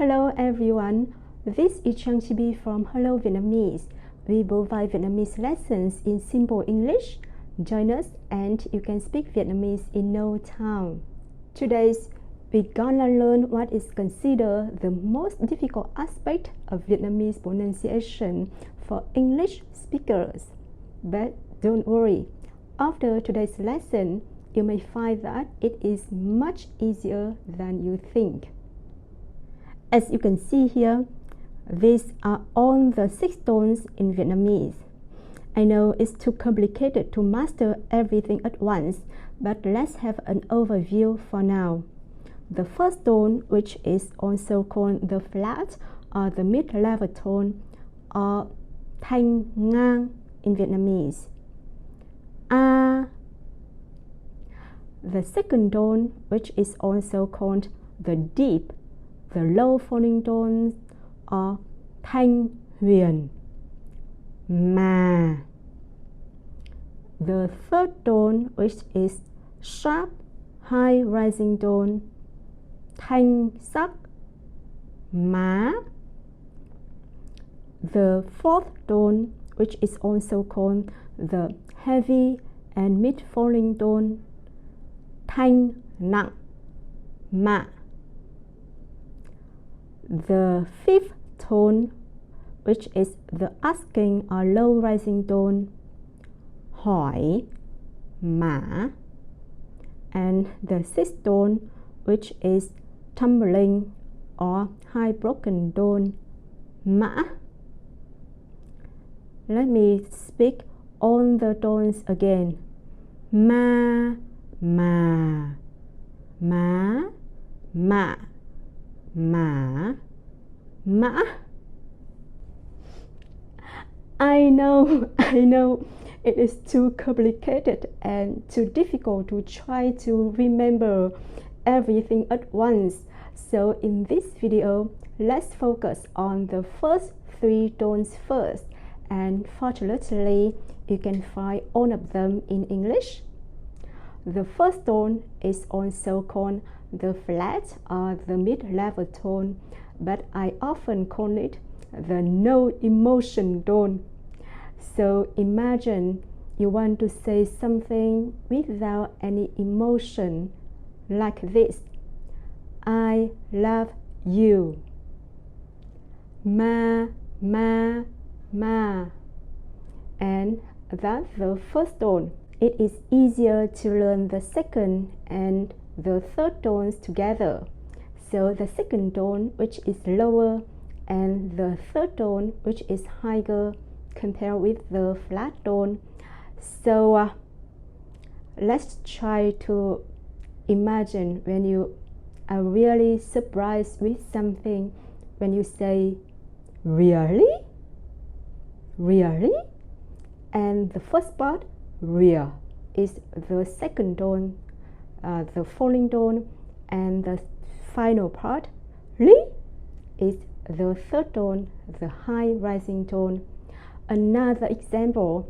Hello everyone, this is Trang Chibi from Hello Vietnamese. We provide Vietnamese lessons in simple English. Join us and you can speak Vietnamese in no time. Today, we're gonna learn what is considered the most difficult aspect of Vietnamese pronunciation for English speakers. But don't worry, after today's lesson, you may find that it is much easier than you think. As you can see here, these are all the 6 tones in Vietnamese. I know it's too complicated to master everything at once, but let's have an overview for now. The first tone, which is also called the flat or the mid-level tone, or thanh ngang in Vietnamese. A. The second tone, which is also called the deep, the low falling tones, or thanh huyền, mà. The third tone, which is sharp, high rising tone, thanh sắc, má. The fourth tone, which is also called the heavy and mid falling tone, thanh nặng, mạ. The fifth tone, which is the asking or low rising tone, hỏi, mã. And the sixth tone, which is tumbling or high broken tone, mã. Let me speak all the tones again. Ma, mà, má, mạ, mã, mã. I know, it is too complicated and too difficult to try to remember everything at once. So in this video, let's focus on the first 3 tones first. And fortunately, you can find all of them in English. The first tone is also called the flat or the mid-level tone, but I often call it the no emotion tone. So imagine you want to say something without any emotion, like this: I love you. Ma, ma, ma. And that's the first tone. It is easier to learn the second and the third tones together. So the second tone, which is lower, and the third tone, which is higher, compared with the flat tone. So let's try to imagine when you are really surprised with something, when you say, really? Really? And the first part, real, is the second tone, the falling tone, and the final part, li, is the third tone, the high rising tone. Another example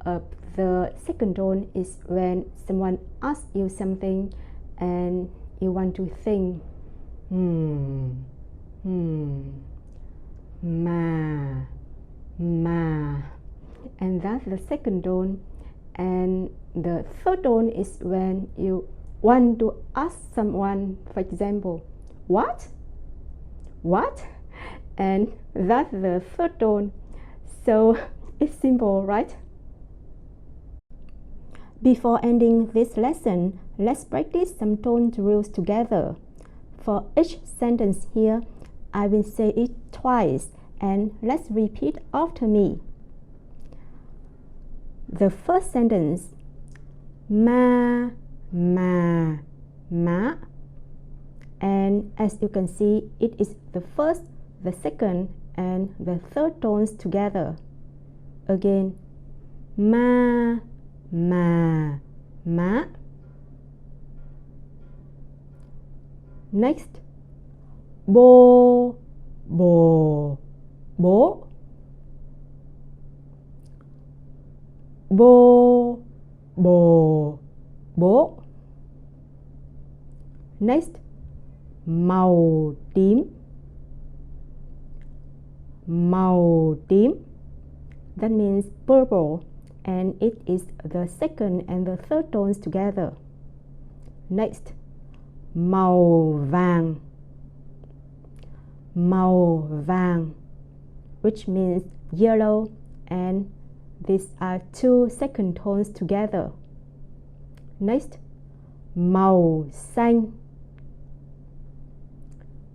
of the second tone is when someone asks you something and you want to think, ma, ma. And that's the second tone. And the third tone is when you want to ask someone, for example, what? And that's the third tone. So it's simple, right? Before ending this lesson, let's practice some tone drills together. For each sentence here, I will say it twice, and let's repeat after me. The first sentence, ma, mà, má. And as you can see, it is the first, the second, and the third tones together. Again, ma, mà, má. Next, bô, bồ, bố. Bô, bồ, bố. Next, màu tím, màu tím. That means purple, and it is the second and the third tones together. Next, màu vàng. Màu vàng, which means yellow, and these are two second tones together. Next, màu xanh.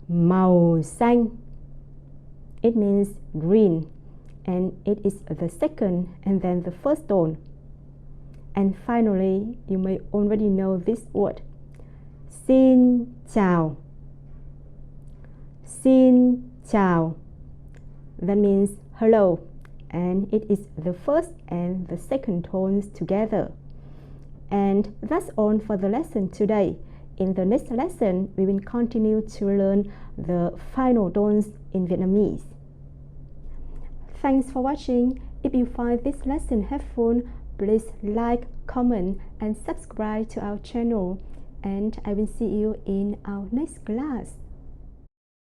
Màu xanh, it means green, and it is the second and then the first tone. And finally, you may already know this word. Xin chào. Xin chào, that means hello, and it is the first and the second tones together. And that's all for the lesson today. In the next lesson, we will continue to learn the final tones in Vietnamese. Thanks for watching. If you find this lesson helpful, please like, comment, and subscribe to our channel. And I will see you in our next class.